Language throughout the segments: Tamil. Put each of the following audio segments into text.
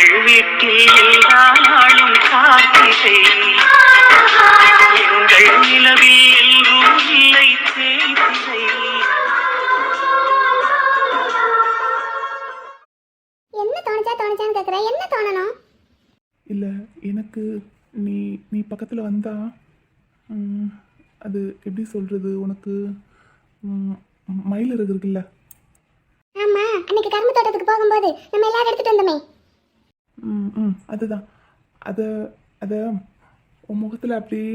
எங்கள் வீட்டில் எல்லா நாளும் காத்திரை, எங்கள் நிலவில் எல்லோரும் இல்லை தேய்திரை. என்ன தோணுச்சான்னு கேட்குறேன். என்ன தோணணும்? இல்லை, எனக்கு நீ நீ பக்கத்தில் வந்தா அது எப்படி சொல்கிறது, உனக்கு மயில் இருக்குல்ல. ஆமாம், அன்னைக்கு கரும்பு தோட்டத்துக்கு போகும்போது நம்ம எல்லாரும் எடுத்துகிட்டு வந்தோமே. அதுதான். அதை அதை உன் முகத்தில் அப்படியே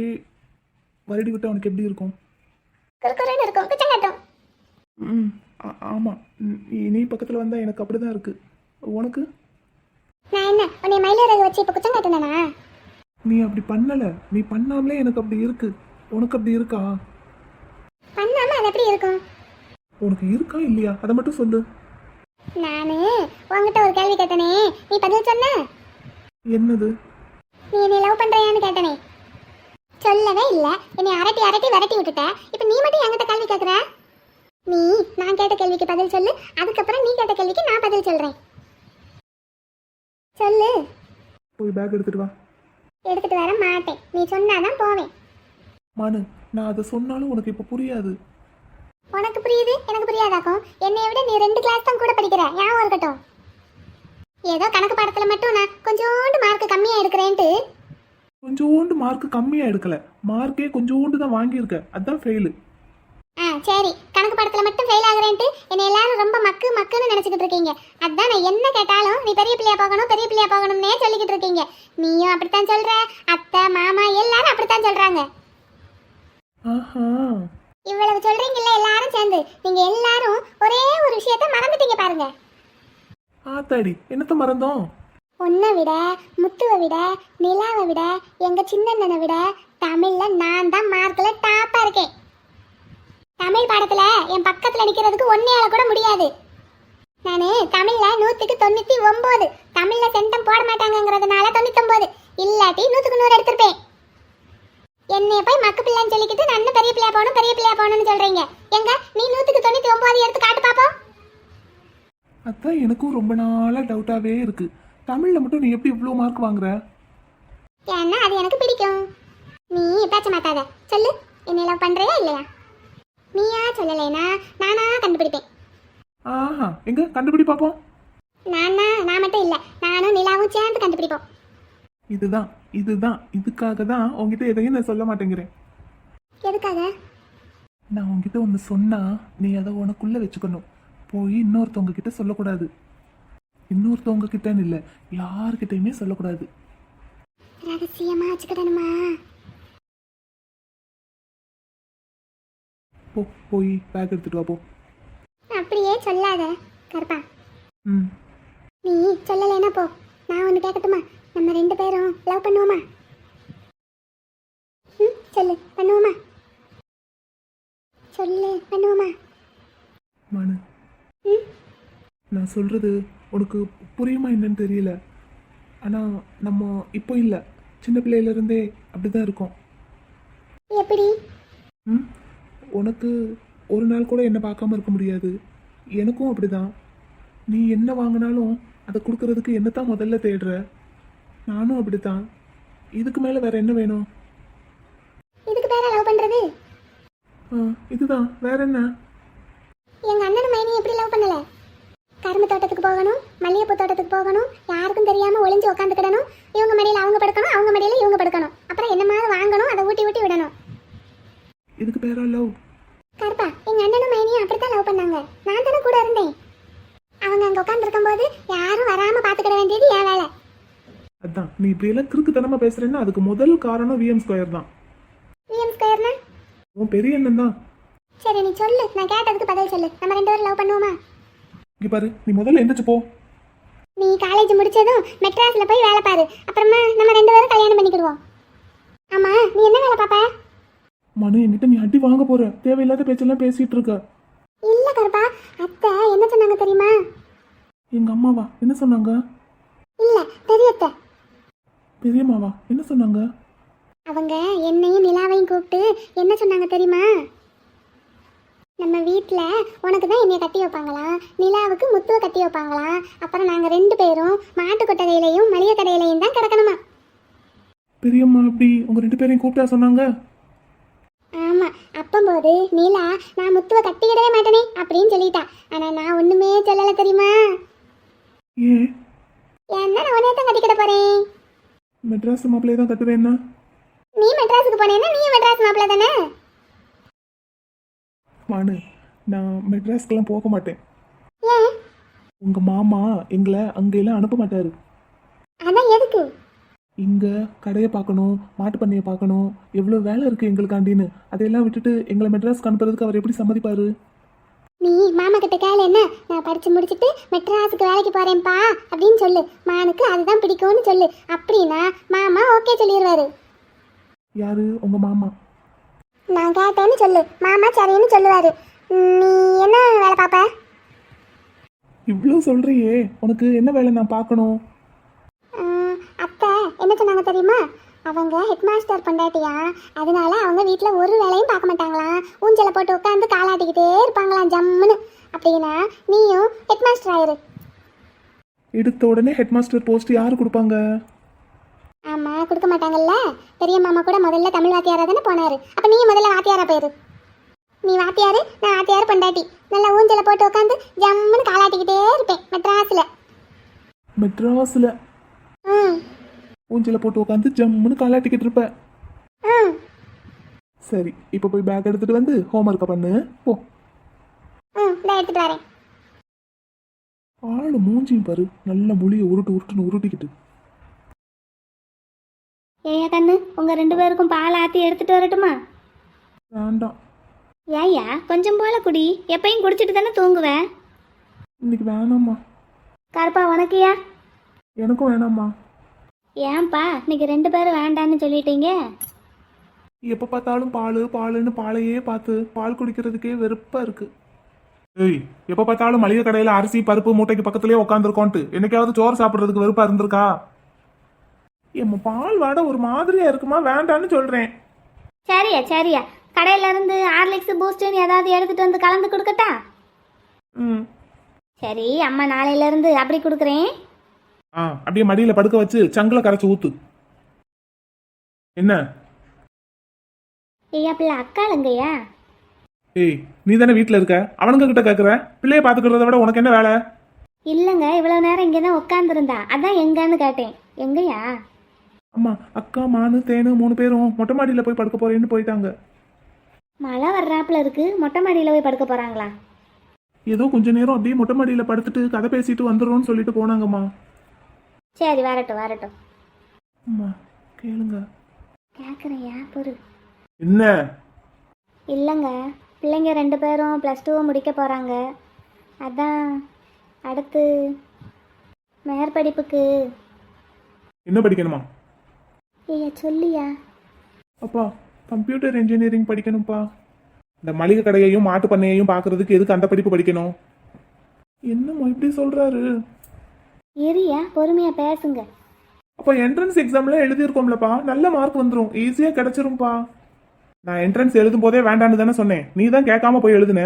வருடி விட்டால் உனக்கு எப்படி இருக்கும்? குறுக்குறுன்னு இருக்கும், குச்சங்காட்டும். ஆமாம், நீ பக்கத்தில் வந்தால் எனக்கு அப்படி தான் இருக்குது. உனக்கு? நான் என்ன உன்னை மயிலிறகு வச்சு இப்போ குச்சங்காட்டுனா? நீ அப்படி பண்ணலை, நீ பண்ணாமலே எனக்கு அப்படி இருக்கு. உனக்கு அப்படி இருக்கா? பண்ணாமல் அது எப்படி இருக்கும்? உனக்கு இருக்கா இல்லையா அதை மட்டும் சொல்லு. நான் உங்ககிட்ட ஒரு கேள்வி கேட்டனே, நீ பதில் சொன்ன. என்னது? நீ என்னை லவ் பண்ணுறியான்னு கேட்டனே, சொல்லவே இல்லை. என்னை அரட்டி அரட்டி விரட்டி விட்டுட்ட. இப்போ நீ மட்டும் என்கிட்ட கேள்வி கேட்குற. நீ நான் கேட்ட கேள்விக்கு பதில் சொல்லு, அதுக்கப்புறம் நீ கேட்ட கேள்விக்கு நான் பதில் சொல்கிறேன். சொல்லு. போய் பேக் எடுத்துட்டு வா. எடுத்துட்டு வர மாட்டேன், நீ சொன்னாதான் போவேன். மானு, நான் அதை சொன்னாலும் உனக்கு இப்போ புரியாது. உனக்கு புரியுது, எனக்கு புரியாதாக்கும். என்னைய விட நீ 2 கிளாஸ் தான் கூட படிக்கிற, ஞாபகம் இருக்கட்டும். ஏதோ கணக்கு பாடத்தில் மட்டும் நான் கொஞ்சோண்டு மார்க் கம்மியாக எடுக்கிறேன்ட்டு. கொஞ்சோண்டு மார்க் கம்மியாக எடுக்கல, மார்க்கே கொஞ்சோண்டு தான் வாங்கியிருக்க, அதுதான் ஃபெயிலு. சரி, கணக்கு பாடத்தில் மட்டும் ஃபெயில் ஆகுறேன்ட்டு என்னை எல்லாரும் ரொம்ப மக்குன்னு நினச்சிக்கிட்டு இருக்கீங்க. அதான் நான் என்ன கேட்டாலும் நீ பெரிய பிள்ளையா போகணும்னே சொல்லிக்கிட்டு இருக்கீங்க. நீயும் அப்படித்தான் சொல்ற, அத்தை மாமா எல்லாரும் அப்படித்தான் சொல்றாங்க. இவ்வளவு சொல்றீங்கல்ல எல்லாரும் சேர்ந்து, நீங்க எல்லாரும் ஒரே ஒரு விஷயத்த மறந்துட்டீங்க பாருங்க. ஆத்தாடி, என்னத்த மறந்தோம்? உன்னை விட, முத்துவை விட, நிலாவை விட, எங்க சின்னண்ணனை விட தமிழ்ல நான் தான் மார்க்ல டாப்பா இருக்கேன். தமிழ் பாடத்துல என் பக்கத்துல நிக்கிறதுக்கு ஒன்னையால கூட முடியாது. நானு தமிழ்ல 100க்கு 99, தமிழ்ல சென்டம் போட மாட்டாங்கிறதுனால 99, இல்லாட்டி 100க்கு 100 எடுத்திருப்பேன். என்னைய போய் மக்கு பிள்ளைன்னு சொல்லிக்கிட்டு நான் பெரிய பிள்ளையா போகணும்னு சொல்றீங்க. எங்க நீ 100க்கு 99 எடுத்து காட்டு பாப்போம். அதான் எனக்கும் ரொம்ப நாளா டவுட்டாவே இருக்கு, தமிழ்ல மட்டும் நீ எப்படி இவ்வளோ மார்க் வாங்குற? ஏன்னா அது எனக்கு பிடிக்கும். நீ பேச மாட்டாத. சொல்லு, என்ன லவ் பண்றியா இல்லையா? நீயா சொல்லலைனா நானா கண்டுபிடிப்பேன். எங்க கண்டுபிடி பாப்போம். நான் மட்டும் இல்ல, நானும் நிலாவும் சேர்ந்து கண்டுபிடிப்போம். இதுதான் இதுக்காக தான் உங்ககிட்ட எதையும் நான் சொல்ல மாட்டேங்கிறேன். எதுக்காக? நான் உங்ககிட்ட ஒன்று சொன்னா நீ அதை உனக்குள்ள வச்சுக்கணும், போய் இன்னொருத்தவங்க கிட்ட சொல்லக்கூடாது. இன்னொருத்தவங்க கிட்டன்னு இல்லை, யாருக்கிட்டையுமே சொல்லக்கூடாது. ரகசியமா வச்சுக்கிடணுமா? போய் பேக் எடுத்துட்டு வா போ. அப்படியே சொல்லாத கருப்பா. ம், நீ சொல்லலைன்னா போ. நான் ஒன்று கேட்கட்டுமா? நம்ம 2 பேரும் லவ் பண்ணுவோமா? சொல்லு, பண்ணுவோமா? சொல்லு, பண்ணுவோமா? மனு, நான் சொல்றது உனக்கு புரியுமா என்னன்னு தெரியல. ஆனால் நம்ம இப்போ இல்லை, சின்ன பிள்ளையிலேருந்தே அப்படி தான் இருக்கோம். எப்படி? உனக்கு ஒரு நாள் கூட என்ன பார்க்காம இருக்க முடியாது, எனக்கும் அப்படிதான். நீ என்ன வாங்கினாலும் அதை கொடுக்கறதுக்கு என்ன தான் முதல்ல தேடுற, நானும் அப்படித்தான். இதுக்கு மேலே வேற என்ன வேணும்? இதுக்கு பேர லவ் பண்றது? இதுதான், வேற என்ன? எங்க அண்ணனும் மைனியும் எப்படி லவ் பண்ணல? கரும்பு தோட்டத்துக்கு போகணும், மல்லிகைப்பூ தோட்டத்துக்கு போகணும், யாருக்கும் தெரியாம ஒளிஞ்சு உட்காந்துக்கிடணும், இவங்க மடியில அவங்க படுக்கணும், அவங்க மடியில இவங்க படுக்கணும், அப்புறம் என்ன மாதிரி வாங்கணும், அதை ஊட்டி விடணும். இதுக்கு பேரா லவ்? கருப்பா, எங்க அண்ணனும் மைனியும் அப்படித்தான் லவ் பண்ணாங்க. நான் தானே கூட இருந்தேன். அவங்க அங்க உட்காந்துருக்கும் போது யாரும் வராம பாத்துக்கிட வேண்டியது என் வேலை. அதான் நீ இப்படி எல்லாம் கிறுக்குத்தனமா பேசுறேன்னா அதுக்கு முதல் காரணம் விஎம் ஸ்கொயர் தான். விஎம் ஸ்கொயர்னா? உன் பெரிய அண்ணன் தான். சரி, நீ சொல்லு, நான் கேட்டதுக்கு பதில் சொல்லு. நம்ம 2 பேரும் லவ் பண்ணுவோமா? இங்க பாரு, நீ முதல்ல எந்திரிச்சு போ. நீ காலேஜ் முடிச்சதும் மெட்ராஸ்ல போய் வேலை பாரு, அப்புறமா நம்ம 2 பேரும் கல்யாணம் பண்ணிக்கிடுவோம். ஆமா, நீ என்ன வேலை பாப்ப? மனு, என்கிட்ட நீ அடி வாங்க போற, தேவையில்லாத பேச்செல்லாம் பேசிட்டு இருக்க. இல்ல கருப்பா, அத்தை என்ன சொன்னாங்க தெரியுமா? எங்க அம்மாவா? என்ன சொன்னாங்க? இல்ல, பெரியத்தை. பெரியம்மாவா? என்ன சொன்னாங்க? அவங்க என்னையும் நிலாவையும் கூப்பிட்டு என்ன சொன்னாங்க தெரியுமா? நம்ம வீட்டில் உனக்கு தான் என்னைய கட்டி வைப்பாங்களாம், நிலாவுக்கு முத்துவை கட்டி வைப்பாங்களாம். அப்புறம் நாங்கள் 2 பேரும் மாட்டு கொட்டகையிலையும் மளிகை கடையிலையும் தான் கிடக்கணுமா. பெரியம்மா அப்படி உங்க 2 பேரையும் கூப்பிட்டா சொன்னாங்க? ஆமாம், அப்பம்போது நிலா நான் முத்துவை கட்டிக்கிடவே மாட்டேனே அப்படின்னு சொல்லிட்டா. ஆனால் நான் ஒன்றுமே சொல்லலை தெரியுமா. ஏன்? ஏன்னா நான் உன்னைய தான் கட்டிக்கிட போகிறேன். மெட்ராஸ் மாப்பிள்ளையே தான் கட்டுவேன்னா? நீ மெட்ராஸுக்கு போனேன்னா நீயும் மெட்ராஸ் மாப்பிள்ள தானே. மானு, நான் மெட்ராஸ்க்கெல்லாம் போக மாட்டேன். ஏன்? உங்க மாமா எங்களை அங்கெல்லாம் அனுப்ப மாட்டாரு. அதான் எதுக்கு? இங்க கடையை பார்க்கணும், மாட்டு பண்ணையை பார்க்கணும், எவ்வளோ வேலை இருக்கு எங்களுக்காண்டின்னு. அதையெல்லாம் விட்டுட்டு எங்களை மெட்ராஸ்க்கு அனுப்புறதுக்கு அவர் எப்படி சம்மதிப்பாரு? நீ மாமா கிட்ட கேளு, என்ன நான் படிச்சு முடிச்சுட்டு மெட்ராஸுக்கு வேலைக்கு போறேன்ப்பா அப்படின்னு சொல்லு. மானுக்கு அதுதான் பிடிக்கும்னு சொல்லு. அப்படின்னா மாமா ஓகே சொல்லிடுவாரு. யாரு உங்க மாமா? நான் கேட்டேன்னு சொல்லு, மாமா சரின்னு சொல்லுவாரு. நீ என்ன வேலை பார்ப்ப? இவ்வளோ சொல்றியே, உனக்கு என்ன வேலை நான் பார்க்கணும்? அத்தை என்ன சொன்னாங்க தெரியுமா? அவங்க ஹெட்மாஸ்டர் பொண்டாட்டியா, அதனால அவங்க வீட்டில் ஒரு வேலையும் பார்க்க மாட்டாங்களாம். ஊஞ்சலை போட்டு உட்காந்து காலாட்டிக்கிட்டே இருப்பாங்களாம் ஜம்முன்னு. அப்படின்னா நீயும் ஹெட்மாஸ்டர் ஆயிரு. எடுத்த உடனே ஹெட் மாஸ்டர் போஸ்ட் யாரு கொடுப்பாங்க? ஆமாம், கொடுக்க மாட்டாங்கல்ல. பெரிய மாமா கூட முதல்ல தமிழ் வாத்தியாரா தானே போனார். அப்போ நீ முதல்ல வாத்தியாரா போயிரு. நீ வாத்தியாரு, நான் வாத்தியார் பொண்டாட்டி. நல்லா ஊஞ்சலை போட்டு உட்காந்து ஜம்முன்னு காலாட்டிக்கிட்டே இருப்பேன் மெட்ராஸில். மெட்ராஸில் ம் ஊஞ்சலை போட்டு உட்காந்து ஜம்முன்னு காலாட்டிக்கிட்டு இருப்ப. ம் சரி, இப்போ போய் பேக் எடுத்துட்டு வந்து ஹோம்ஒர்க்கை பண்ணு போ. இதை எடுத்துகிட்டு வரேன். ஆளு மூஞ்சியும் பாரு, நல்ல மொழியை உருட்டுன்னு உருட்டிக்கிட்டு. ஏயா கண்ணு, உங்கள் 2 பேருக்கும் பால் ஆற்றி எடுத்துகிட்டு வரட்டுமா? வேண்டாம். ஏயா கொஞ்சம் போல குடி, எப்பயும் குடிச்சிட்டு தானே தூங்குவேன். இன்னைக்கு வேணாம்மா. கருப்பா உனக்குயா? எனக்கும் வேணாம்மா. ஏன்பா இன்னைக்கு 2 பேரும் வேண்டான்னு சொல்லிட்டீங்க? எப்போ பார்த்தாலும் பாலுன்னு பாலையே பார்த்து பால் குடிக்கிறதுக்கே வெறுப்பா இருக்கு. ஏய், எப்போ பார்த்தாலும் மளிகை கடையில் அரிசி பருப்பு மூட்டைக்கு பக்கத்துலேயே உட்காந்துருக்கோன்ட்டு என்னைக்காவது சோறு சாப்பிட்றதுக்கு வெறுப்பா இருந்திருக்கா? எம்ம பால் வாட ஒரு மாதிரியா இருக்குமா, வேண்டான்னு சொல்றேன். சரியா கடையில இருந்து ஹார்லிக்ஸ் பூஸ்ட்னு ஏதாவது எடுத்துட்டு வந்து கலந்து கொடுக்கட்டா? ம். சரி, அம்மா நாளையில இருந்து அப்படி கொடுக்குறேன். அப்படியே மடியில படுக்க வச்சு சங்குல கரைச்சு ஊத்து. என்ன? ஐயா பிள்ளை அக்காளுங்கய்யா. ஏய், நீ தானே வீட்டுல இருக்க, அவனுங்க கிட்ட கேக்குற? பிள்ளைய பாத்துக்கிறத விட உனக்கு என்ன வேலை? இல்லைங்க, இவ்வளோ நேரம் இங்கே தான் உட்காந்துருந்தா, அதான் எங்கன்னு கேட்டேன். எங்கய்யா? அம்மா, அக்கா, மானு, தேனு 3 பேரும் மொட்டை மாடியில போய் படுக்க போறேன்னு போயிட்டாங்க. மழை வர்றாப்புல இருக்கு, மொட்டை மாடியில் போய் படுக்க போறாங்களா? ஏதோ கொஞ்ச நேரம் அப்படியே மொட்டை மாடியில படுத்துட்டு கதை பேசிட்டு வந்துடுறோம்னு சொல்லிட்டு போனாங்கம்மா. சரி, வரட்டும். அம்மா கேளுங்க. கேட்குறேயா, பொறு. என்ன? இல்லைங்க, பிள்ளைங்க 2 பேரும் +2 முடிக்க போகிறாங்க. அதான் அடுத்து மேற்படிப்புக்கு. என்ன படிக்கணுமா? ஐயா சொல்லியா? அப்பா, கம்ப்யூட்டர் இன்ஜினியரிங் படிக்கணும்ப்பா. இந்த மளிகை கடையையும் மாட்டு பண்ணையையும் பார்க்கறதுக்கு எதுக்கு அந்த படிப்பு படிக்கணும்? என்னம்மா இப்படி சொல்றாரு? இருயா, பொறுமையா பேசுங்க. அப்போ என்ட்ரன்ஸ் எக்ஸாம்ல எழுதியிருக்கோம்லப்பா, நல்ல மார்க் வந்துடும், ஈஸியா கிடைச்சிரும்ப்பா. நான் என்ட்ரன்ஸ் எழுதும் போதே வேண்டான்னு தானே சொன்னேன், நீ தான் கேட்காம போய் எழுதுன.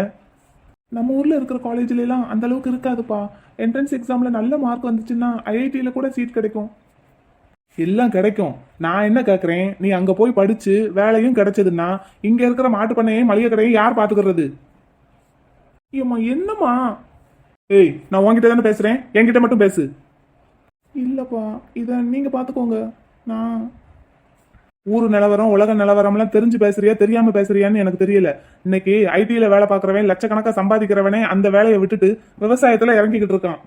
நம்ம ஊர்ல இருக்கிற காலேஜ்ல எல்லாம் அந்த அளவுக்கு இருக்காதுப்பா. என்ட்ரன்ஸ் எக்ஸாம்ல நல்ல மார்க் வந்துச்சுன்னா ஐஐடியில கூட சீட் கிடைக்கும். எல்லாம் கிடைக்கும். நான் என்ன கேட்குறேன், நீ அங்கே போய் படிச்சு வேலையும் கிடைச்சதுன்னா இங்கே இருக்கிற மாட்டு பண்ணையும் மளிகை கடையும் யார் பார்த்துக்கிறது? ஏம்மா என்னம்மா? ஏய், நான் உங்ககிட்ட தானே பேசுகிறேன், என்கிட்ட மட்டும் பேசு. இல்லைப்பா, இதை நீங்கள் பார்த்துக்கோங்க. நான் ஊர் நிலவரம் உலக நிலவரம்லாம் தெரிஞ்சு பேசுறியா தெரியாமல் பேசுறியான்னு எனக்கு தெரியல. இன்னைக்கு ஐடியில் வேலை பார்க்குறவன் லட்சக்கணக்காக சம்பாதிக்கிறவனே அந்த வேலையை விட்டுட்டு விவசாயத்தில் இறங்கிக்கிட்டு இருக்கான்.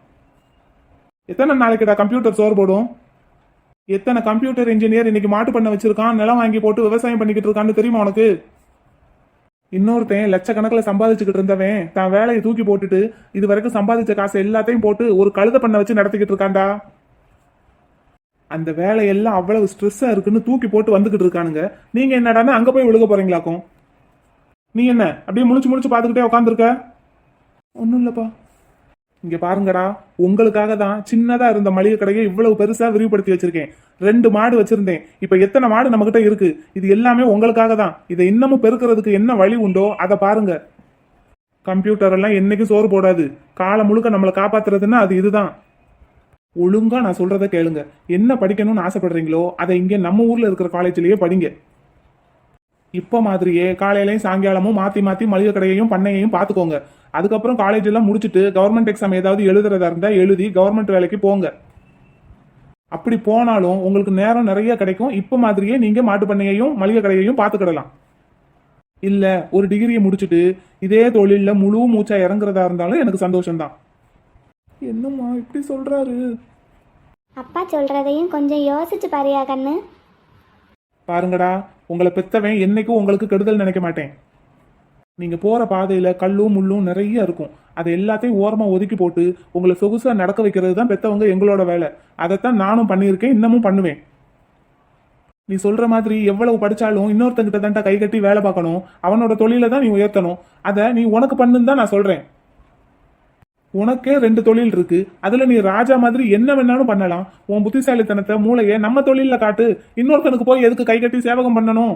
எத்தனை நாளைக்குடா கம்ப்யூட்டர் சோறு போடும்? எத்தனை கம்ப்யூட்டர் இன்ஜினியர் இன்னைக்கு மாட்டு பண்ண வச்சிருக்கான், நிலம் வாங்கி போட்டு விவசாயம் பண்ணிக்கிட்டு இருக்கான்னு தெரியுமா உனக்கு? இன்னொருத்தன் லட்சக்கணக்கில் சம்பாதிச்சுக்கிட்டு இருந்தவன் தான் வேலையை தூக்கி போட்டுட்டு இது வரைக்கும் சம்பாதிச்ச காசு எல்லாத்தையும் போட்டு ஒரு கழுதை பண்ண வச்சு நடத்திக்கிட்டு இருக்கான்டா. அந்த வேலையெல்லாம் அவ்வளவு ஸ்ட்ரெஸ்ஸா இருக்குன்னு தூக்கி போட்டு வந்துகிட்டு இருக்கானுங்க. நீங்க என்னடான்னு அங்க போய் விழுக போறீங்களாக்கும். நீ என்ன அப்படியே முழிச்சு பார்த்துக்கிட்டே உட்காந்துருக்க? ஒன்றும் இல்லப்பா. இங்க பாருங்கடா, உங்களுக்காக தான் சின்னதா இருந்த மளிகை கடையை இவ்வளவு பெருசா விரிவுபடுத்தி வச்சிருக்கேன். 2 மாடு வச்சிருந்தேன், இப்ப எத்தனை மாடு நம்ம கிட்ட இருக்கு? இது எல்லாமே உங்களுக்காக தான். இதை இன்னமும் பெருக்கிறதுக்கு என்ன வழி உண்டோ அதை பாருங்க. கம்ப்யூட்டர் எல்லாம் என்னைக்கும் சோறு போடாது. காலம் முழுக்க நம்மளை காப்பாத்துறதுன்னா அது இதுதான். ஒழுங்கா நான் சொல்றத கேளுங்க. என்ன படிக்கணும்னு ஆசைப்படுறீங்களோ அதை இங்க நம்ம ஊர்ல இருக்கிற காலேஜ்லயே படிங்க. இப்ப மாதிரியே காலையிலயும் சாயங்காலமும் மாத்தி மாத்தி மளிகை கடையையும் பண்ணையையும் பாத்துக்கோங்க. அதுக்கப்புறம் காலேஜ் எல்லாம் முடிச்சுட்டு கவர்மெண்ட் எக்ஸாம் ஏதாவது எழுதுறதா இருந்தா எழுதி கவர்மெண்ட் வேலைக்கு போங்க. அப்படி போனாலும் உங்களுக்கு நேரம் நிறைய கிடைக்கும். இப்ப மாதிரியே நீங்க மாட்டு பண்ணையையும் மளிகை கடையையும் பாத்துக்கிடலாம். இல்ல ஒரு டிகிரியை முடிச்சுட்டு இதே தொழில முழு மூச்சா இறங்குறதா இருந்தாலும் எனக்கு சந்தோஷம்தான். என்னம்மா இப்படி சொல்றாரு? அப்பா சொல்கிறதையும் கொஞ்சம் யோசிச்சு பாரியா கண்ணு. பாருங்கடா, உங்களை பெத்தவன் என்னைக்கும் உங்களுக்கு கெடுதல் நினைக்க மாட்டேன். நீங்க போற பாதையில கல்லும் முள்ளும் நிறைய இருக்கும். அதை எல்லாத்தையும் ஓரமா ஒதுக்கி போட்டு உங்களை சொகுசா நடக்க வைக்கிறது தான் பெத்தவங்க எங்களோட வேலை. அதைத்தான் நானும் பண்ணியிருக்கேன், இன்னமும் பண்ணுவேன். நீ சொல்ற மாதிரி எவ்வளவு படிச்சாலும் இன்னொருத்தங்கிட்ட தான்டா கை கட்டி வேலை பார்க்கணும். அவனோட தொழிலை தான் நீ உயர்த்தணும். அதை நீ உனக்கு பண்ணுன்னு தான் நான் சொல்றேன். உனக்கே 2 தொழில் இருக்கு. அதுல நீ ராஜா மாதிரி என்ன வேணாலும் பண்ணலாம். உன் புத்திசாலித்தனத்தை மூளைய நம்ம தொழில காட்டு. இன்னொருத்தனுக்கு போய் எதுக்கு கை கட்டி சேவகம் பண்ணணும்?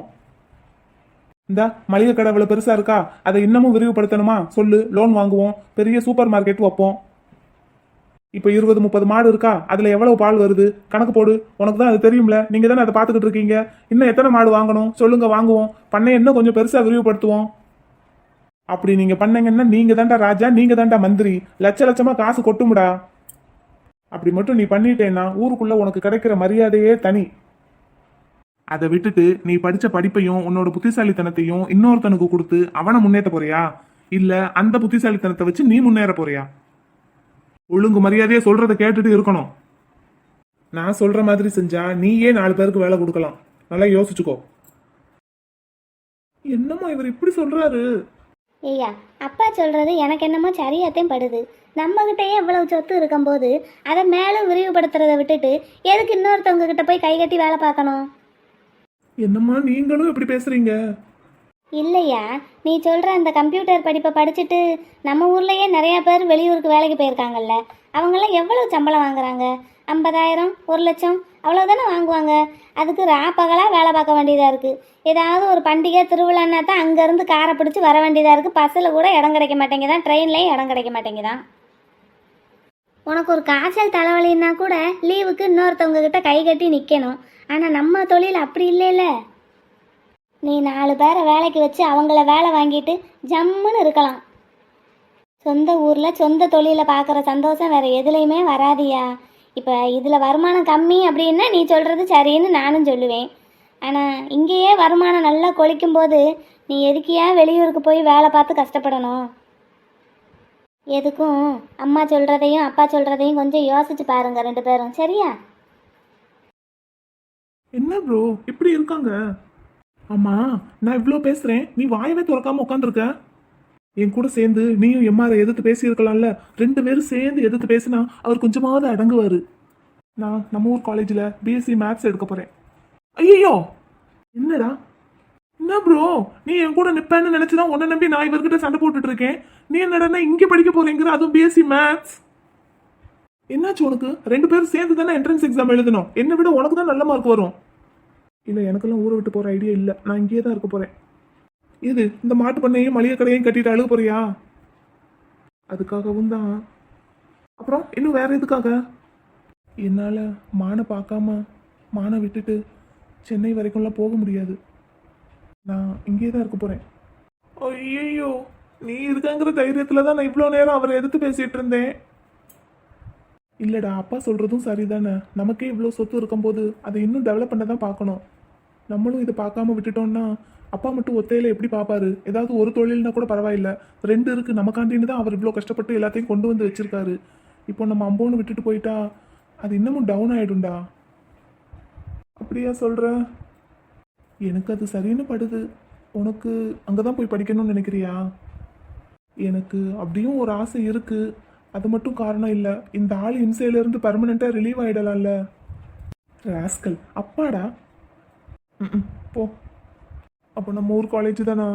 இந்த மளிகை கடை அவ்வளவு பெருசா இருக்கா? அதை இன்னமும் விரிவுபடுத்தணுமா? சொல்லு, லோன் வாங்குவோம், பெரிய சூப்பர் மார்க்கெட் வைப்போம். இப்ப 20-30 மாடு இருக்கா? அதுல எவ்வளவு பால் வருது கணக்கு போடு. உனக்கு தான் அது தெரியும்ல, நீங்க தானே அதை பாத்துக்கிட்டு இருக்கீங்க. இன்னும் எத்தனை மாடு வாங்கணும் சொல்லுங்க, வாங்குவோம். பண்ணை இன்னும் கொஞ்சம் பெருசா விரிவுபடுத்துவோம். அப்படி நீங்க பண்ணீங்கன்னா நீங்க தான்டா ராஜா, நீங்க தான்டா மந்திரி. லட்ச லட்சமா காசு கொட்டுமுடா. அப்படி மட்டும் நீ பண்ணிட்டேன்னா ஊருக்குள்ள உனக்கு கிடைக்கிற மரியாதையே தனி. அதை விட்டுட்டு நீ படிச்ச படிப்பையும் உன்னோட புத்திசாலித்தனத்தையும் இன்னொருத்தனுக்கு கொடுத்து அவனை முன்னேற்ற போறியா? இல்ல அந்த புத்திசாலித்தனத்தை வச்சு நீ முன்னேற போறியா? ஒழுங்கு மரியாதையை சொல்றதை கேட்டுட்டு இருக்கணும். நான் சொல்ற மாதிரி செஞ்சா நீயே 4 பேருக்கு வேலை கொடுக்கலாம். நல்லா யோசிச்சுக்கோ. என்னம்மா இவர் இப்படி சொல்றாரு? ஐயா, அப்பா சொல்கிறது எனக்கு என்னமோ சரியாத்தையும் படுது. நம்மகிட்டயே இவ்வளவு சொத்து இருக்கும்போது அதை மேலும் விரிவுபடுத்துறதை விட்டுட்டு எதுக்கு இன்னொருத்தவங்க கிட்ட போய் கை கட்டி வேலை பார்க்கணும்? என்னம்மா நீங்களும் இப்படி பேசுறீங்க? இல்லையா, நீ சொல்கிற அந்த கம்ப்யூட்டர் படிப்பை படிச்சுட்டு நம்ம ஊர்லேயே நிறையா பேர் வெளியூருக்கு வேலைக்கு போயிருக்காங்கல்ல. அவங்கெல்லாம் எவ்வளோ சம்பளம் வாங்குறாங்க? 50,000, 1,00,000 அவ்வளோதானே வாங்குவாங்க. அதுக்கு ராப்பகலாக வேலை பார்க்க வேண்டியதாக இருக்குது. ஏதாவது ஒரு பண்டிகை திருவிழான்னா தான் அங்கேருந்து காரை பிடிச்சி வர வேண்டியதாக இருக்குது. பஸ்ஸில் கூட இடம் கிடைக்க மாட்டேங்குதான், ட்ரெயின்லேயும் இடம் கிடைக்க மாட்டேங்குதான். உனக்கு ஒரு காய்ச்சல் தலைவலின்னா கூட லீவுக்கு இன்னொருத்தவங்க கிட்ட கை கட்டி நிற்கணும். ஆனால் நம்ம தொழில் அப்படி இல்லைல்ல. நீ 4 பேரை வேலைக்கு வச்சு அவங்கள வேலை வாங்கிட்டு ஜம்முன்னு இருக்கலாம். சொந்த ஊரில் சொந்த தொழிலை பார்க்குற சந்தோஷம் வேறு எதுலேயுமே வராதியா. இப்போ இதில் வருமானம் கம்மி அப்படின்னா நீ சொல்கிறது சரின்னு நானும் சொல்லுவேன். ஆனால் இங்கேயே வருமானம் நல்லா கொளிக்கும் போது நீ எதுக்கியா வெளியூருக்கு போய் வேலை பார்த்து கஷ்டப்படணும்? எதுக்கும் அம்மா சொல்கிறதையும் அப்பா சொல்கிறதையும் கொஞ்சம் யோசிச்சு பாருங்க 2 பேரும், சரியா? என்ன ப்ரோ இப்படி இருக்காங்க? ஆமா, நான் இவ்வளோ பேசுறேன், நீ வாயவே திறக்காம உட்காந்துருக்க. என் கூட சேர்ந்து நீயும் எம்ஆரை எதிர்த்து பேசியிருக்கலாம்ல. 2 பேரும் சேர்ந்து எதிர்த்து பேசினா அவர் கொஞ்சமாவது அடங்குவாரு. நான் நம்ம ஊர் காலேஜில் பிஎஸ்சி மேத்ஸ் எடுக்க போறேன். ஐயோ, என்னடா? என்ன ப்ரோ, நீ என் கூட நிப்பேன்னு நினைச்சுதான் உன்னை நம்பி நான் இவர்கிட்ட சண்டை போட்டுட்டு இருக்கேன். நீ என்னடா இங்கே படிக்க போறேங்கிற, அதுவும் பிஎஸ்சி மேத்ஸ். என்னாச்சு உனக்கு? 2 பேரும் சேர்ந்து தானே என்ட்ரன்ஸ் எக்ஸாம் எழுதணும். என்னை விட உனக்கு தான் நல்ல மார்க் வரும். இல்லை, எனக்கெல்லாம் ஊரை விட்டு போகிற ஐடியா இல்லை. நான் இங்கேயே தான் இருக்க போகிறேன். இது இந்த மாட்டு பண்ணையும் மளிகை கடையும் கட்டிட்டு அழுக போறியா? அதுக்காகவும் தான். அப்புறம் இன்னும் வேற எதுக்காக? என்னால் மானை பார்க்காம மானை விட்டுட்டு சென்னை வரைக்கும்லாம் போக முடியாது. நான் இங்கே தான் இருக்க போகிறேன். ஐயோ, நீ இருக்காங்கிற தைரியத்தில் தான் நான் இவ்வளோ நேரம் அவரை எதிர்த்து பேசிகிட்டு இருந்தேன். இல்லைடா, அப்பா சொல்கிறதும் சரிதானே. நமக்கே இவ்வளோ சொத்து இருக்கும்போது அதை இன்னும் டெவலப் பண்ண தான் பார்க்கணும். நம்மளும் இதை பார்க்காம விட்டுட்டோம்னா அப்பா மட்டும் ஒத்தையில எப்படி பார்ப்பாரு? ஏதாவது ஒரு தொழில்னா கூட பரவாயில்ல, 2 இருக்கு நமக்காண்டின்னு தான் அவர் இவ்வளோ கஷ்டப்பட்டு எல்லாத்தையும் கொண்டு வந்து வச்சிருக்காரு. இப்போ நம்ம அம்போன்னு விட்டுட்டு போயிட்டா அது இன்னமும் டவுன் ஆகிடும்டா. அப்படியா சொல்கிற? எனக்கு அது சரின்னு படுது. உனக்கு அங்கே தான் போய் படிக்கணும்னு நினைக்கிறியா? எனக்கு அப்படியும் ஒரு ஆசை இருக்கு. அது மட்டும் காரணம் இல்லை, இந்த ஆள் இம்சையிலேருந்து பர்மனெண்ட்டாக ரிலீவ் ஆகிடலாம்ல. ராஸ்கல் அப்பாடா. போ. அப்போ நம்ம ஊர் காலேஜ் தானா?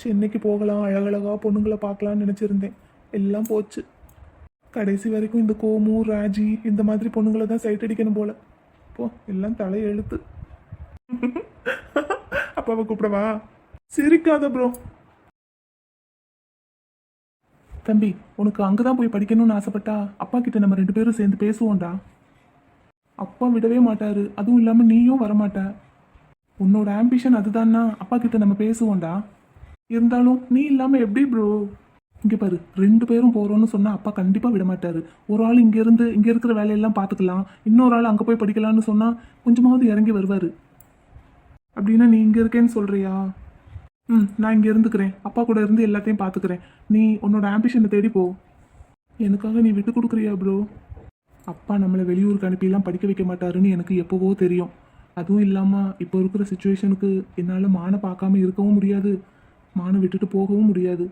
சென்னைக்கு போகலாம், அழகழகா பொண்ணுங்களை பார்க்கலான்னு நினச்சிருந்தேன். எல்லாம் போச்சு. கடைசி வரைக்கும் இந்த கோமு ராஜி இந்த மாதிரி பொண்ணுங்களை தான் சைட் அடிக்கணும் போல. போ, எல்லாம் தலை எழுத்து. அப்பாவை கூப்பிடவா? சிரிக்காத ப்ரோ. தம்பி, உனக்கு அங்கதான் போய் படிக்கணும்னு ஆசைப்பட்டா அப்பா கிட்ட நம்ம 2 பேரும் சேர்ந்து பேசுவோம்டா. அப்பா விடவே மாட்டாரு. அதுவும் இல்லாம நீயும் வரமாட்ட. உன்னோட ஆம்பிஷன் அதுதான்னா அப்பா கிட்ட நம்ம பேசுவோம்டா. இருந்தாலும் நீ இல்லாம எப்படி ப்ரோ? இங்க பாரு, 2 பேரும் போறோம்னு சொன்னா அப்பா கண்டிப்பா விட மாட்டாரு. ஒரு ஆள் இங்க இருக்கிற வேலையெல்லாம் பாத்துக்கலாம், இன்னொரு ஆள் அங்க போய் படிக்கலாம்னு சொன்னா கொஞ்சமாவது இறங்கி வருவாரு. அப்படின்னா நீ இங்க இருக்கேன்னு சொல்றியா? நான் இங்க இருந்துக்கிறேன், அப்பா கூட இருந்து எல்லாத்தையும் பாத்துக்கிறேன். நீ உன்னோட ஆம்பிஷனை தேடி போ. எனக்காக நீ விட்டு கொடுக்குறியா ப்ரோ? அப்பா நம்மளை வெளியூருக்கு அனுப்பிலாம் படிக்க வைக்க மாட்டாருன்னு எனக்கு எப்போவோ தெரியும். அதுவும் இல்லாமல் இப்போ இருக்கிற சுச்சுவேஷனுக்கு என்னால் மானை பார்க்காம இருக்கவும் முடியாது, மானை விட்டுட்டு போகவும் முடியாது.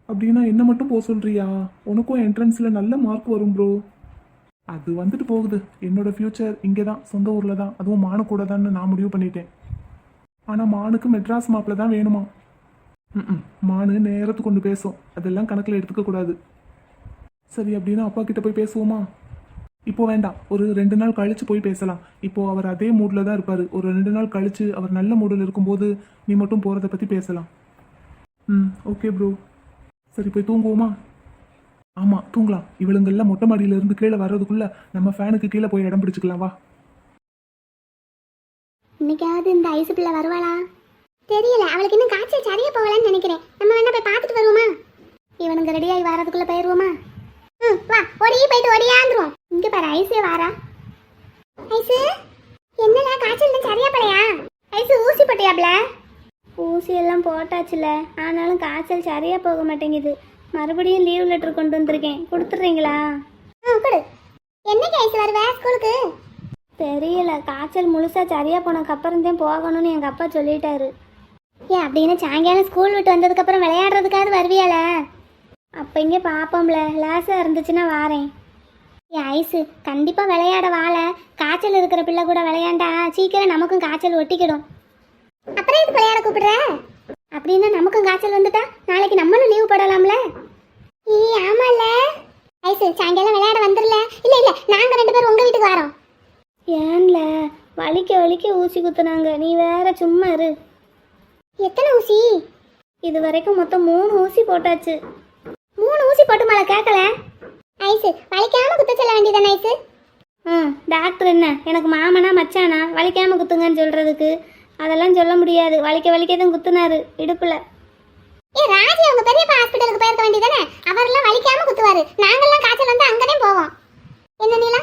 அப்படின்னா என்ன மட்டும் போக சொல்கிறியா? உனக்கும் என்ட்ரன்ஸில் நல்ல மார்க் வரும் ப்ரோ. அது வந்துட்டு போகுது. என்னோட ஃப்யூச்சர் இங்கே தான், சொந்த ஊரில் தான், அதுவும் மானு கூட தான் நான் முடிவு பண்ணிட்டேன். ஆனால் மானுக்கு மெட்ராஸ் மாப்பிள்ள தான் வேணுமா? மானு நேரத்துக்கு கொண்டு பேசும், அதெல்லாம் கணக்கில் எடுத்துக்க கூடாது. சரி, அப்படின்னா அப்பா கிட்ட போய் பேசுவோமா? இப்போ வேண்டாம், ஒரு 2 நாள் கழிச்சு போய் பேசலாம். இப்போ அவர் அதே மூடில் தான் இருப்பார். ஒரு 2 நாள் கழிச்சு அவர் நல்ல மூடில் இருக்கும்போது நீ மட்டும் போகிறத பற்றி பேசலாம். Okay bro. சரி, போய் தூங்குவோமா? ஆமாம், தூங்கலாம். இவளுங்கெல்லாம் மொட்டை மாடியிலேருந்து கீழே வர்றதுக்குள்ள நம்ம ஃபேனுக்கு கீழே போய் இடம் பிடிச்சிக்கலாம். வா. இன்னைக்காவது இந்த ஐசு பிள்ளை வருவாளா தெரியல. அவளுக்கு இன்னும் காய்ச்சல் சரியா போகலன்னு நினைக்கிறேன். நம்ம வேணா போய் பார்த்துட்டு வருவோமா? இவனுங்க ரெடியாகி வர்றதுக்குள்ள போயிடுவோமா? வா, ஓடி போயிட்டு ஓடியாந்துருவோம். இங்க பாரு, ஐசே வாரா. ஐசு, என்னடா காய்ச்சல் சரியா போலையா? ஐசு, ஊசி போட்டியாப்ல? ஊசி எல்லாம் போட்டாச்சுல, ஆனாலும் காய்ச்சல் சரியா போக மாட்டேங்குது. மறுபடியும் லீவ் லெட்டர் கொண்டு வந்திருக்கேன், கொடுத்துட்றீங்களா? கொடு. என்னைக்கு ஐசு வருவ ஸ்கூலுக்கு? தெரியல, காய்ச்சல் முழுசா சரியா போனதுக்கு அப்புறம் தான் போகணும்னு எங்க அப்பா சொல்லிட்டாரு. ஏன் அப்படின்னு சாயங்காலம் ஸ்கூல் விட்டு வந்ததுக்கு அப்புறம் விளையாடுறதுக்காவது வருவியால? அப்போ இங்கே பார்ப்போம்ல, லேசாக இருந்துச்சுன்னா வாரேன். ஏன் ஐசு, கண்டிப்பாக விளையாட வாழ. காய்ச்சல் இருக்கிற பிள்ளை கூட விளையாண்டா சீக்கிரம் நமக்கும் காய்ச்சல் ஒட்டிக்கிடும். அப்புறம் எதுக்கு விளையாட கூப்பிடுற? அப்படின்னா நமக்கும் காய்ச்சல் வந்துட்டா நாளைக்கு நம்மளும் லீவு போடலாம்ல? ஆமால ஐசு, சாயங்காலம் விளையாட வந்துடல. இல்லை இல்லை, நாங்கள் 2 பேரும் உங்கள் வீட்டுக்கு வரோம். ஏன்ல, வலிக்க ஊசி குத்துனாங்க, நீ வேற சும்மா இரு. எத்தனை ஊசி? இது வரைக்கும் மொத்தம் 3 ஊசி போட்டாச்சு. 3 ஊசி போட்டு மேலே கேட்கல. ஐசு, வலிக்காம குத்த சொல்ல வேண்டியதானே ஐசு? டாக்டர் என்ன எனக்கு மாமனா மச்சானா வலிக்காம குத்துங்கன்னு சொல்றதுக்கு? அதெல்லாம் சொல்ல முடியாது. வலிக்கதான் குத்துனாரு இடுப்புல. ராஜி அவங்க பெரியப்பா ஹாஸ்பிட்டலுக்கு போயிருக்க வேண்டியதானே? அவரெல்லாம் வலிக்காம குத்துவாரு. நாங்கெல்லாம் காய்ச்சல் வந்து அங்கதான் போவோம். என்ன நீலா?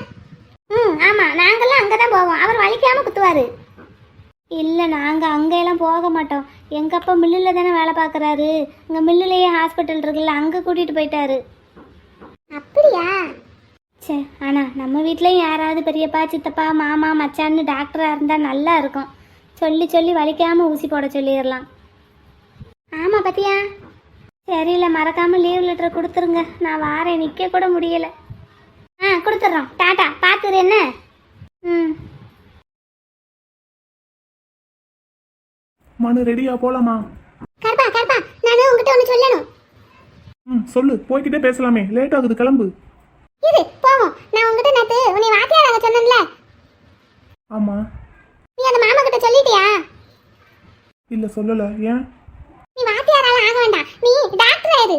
ஆமா, நாங்கெல்லாம் அங்கதான் போவோம். அவர் வலிக்காம குத்துவாரு. இல்லை, நாங்கள் அங்கெல்லாம் போக மாட்டோம். எங்கள் அப்பா மில்லில் தானே வேலை பார்க்குறாரு. இங்கே மில்லுலேயே ஹாஸ்பிட்டல் இருக்குல்ல, அங்கே கூட்டிகிட்டு போயிட்டாரு. அப்படியா? சே, ஆனால் நம்ம வீட்லேயும் யாராவது பெரியப்பா சித்தப்பா மாமா மச்சான்னு டாக்டராக இருந்தால் நல்லா இருக்கும். சொல்லி வலிக்காமல் ஊசி போட சொல்லிடலாம். ஆமாம், பத்தியா? சரியில்ல, மறக்காமல் லீவ் லெட்டர் கொடுத்துருங்க. நான் வாரேன், நிற்க கூட முடியலை. கொடுத்துட்றோம். டாட்டா, பார்த்துரு என்ன? மனு ரெடியா போலாமா? கருப்பா, நான் உங்ககிட்ட ஒன்று சொல்லணும். சொல்லு, போய்கிட்டே பேசலாமே, லேட் ஆகுது, கிளம்பு. இரு, போவோம். நான் உங்ககிட்ட நேத்து உன்னை வாத்தியாராக சொன்னேன்ல? ஆமா. நீ அந்த மாமா கிட்ட சொல்லிட்டியா? இல்ல, சொல்லல. ஏன்? நீ வாத்தியாரால ஆக வேண்டாம், நீ டாக்டர் ஆயிரு.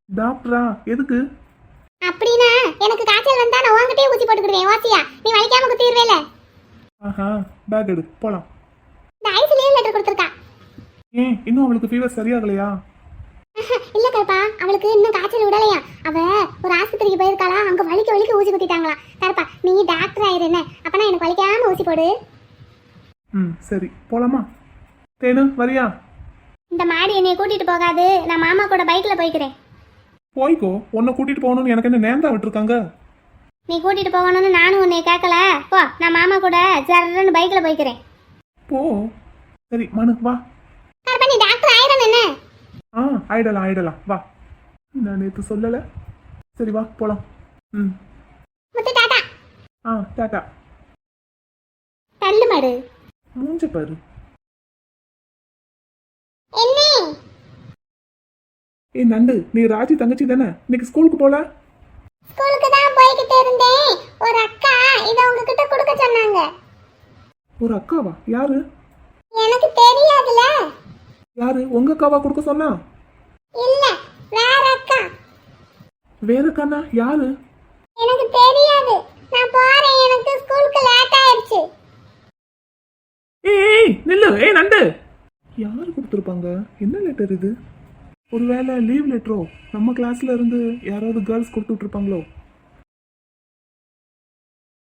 டாக்டரா? எதுக்கு? அப்படின்னா எனக்கு காய்ச்சல் வந்தா நான் உங்ககிட்டயே ஊசி போட்டுக்கிடுவேன். ஓசியா, நீ வலிக்காம குத்திடுவேல. ஆஹா, பேக் எடு, போலாம். இந்த ஐஸ் லீவ் லெட்டர் கொடுத்துருக்கா. ஏன் இன்னும் அவளுக்கு ஃபீவர் சரியாகலையா? இல்ல கருப்பா, அவளுக்கு இன்னும் காய்ச்சல் விடலையா. அவ ஒரு ஆஸ்பத்திரிக்கு போயிருக்காளா, அங்க வலிக்க ஊசி குத்திட்டாங்களா. கருப்பா, நீ டாக்டர் ஆயிரு என்ன? அப்பனா எனக்கு வலிக்காம ஊசி போடு. சரி, போலாமா? தேனு, வரியா? இந்த மாடி என்னைய கூட்டிட்டு போகாது, நான் மாமா கூட பைக்ல போய்க்கிறேன். போய்க்கோ, உன்னை கூட்டிட்டு போகணும்னு எனக்கு என்ன நேர்ந்தா விட்டுருக்காங்க? நீ கூட்டிட்டு போகணும்னு நானும் உன்னை கேட்கல. போ, நான் மாமா கூட ஜர்ன்னு பைக்ல போய்க்கிறேன். போ. சரி மனு, வா. கருப்பா, நீ டாக்டர் ஆயிரணும் என்ன? ஆயிடலாம், வா. நான் நேற்று சொல்லலை. சரி, வா போலாம். முத்து டாடா. டாட்டா. தள்ளு மாடு. மூஞ்ச பாரு. என்ன? நண்டு, நீ ராஜி தங்கச்சி தானே? இன்னைக்கு ஸ்கூலுக்கு போல? ஸ்கூலுக்கு தான் போய்கிட்டு இருந்தேன். ஒரு அக்கா இத உங்ககிட்ட கொடுக்க சொன்னாங்க. ஒரு அக்காவா? யாரு? எனக்கு தெரியாதுல. யாரு உங்க அக்காவா கொடுக்க சொன்னா? இல்ல, வேற அக்கா. வேறக்கானா யாரு? எனக்கு தெரியாது, நான் போறேன், எனக்கு ஸ்கூலுக்கு லேட் ஆயிருச்சு. ஏய் நில்லு, ஏய் நண்டு. யாரு கொடுத்துருப்பாங்க? என்ன லெட்டர் இது? ஒருவேளை லீவ் லெட்டரோ? நம்ம கிளாஸ்ல இருந்து யாராவது கேர்ள்ஸ் கொடுத்து விட்டுருப்பாங்களோ?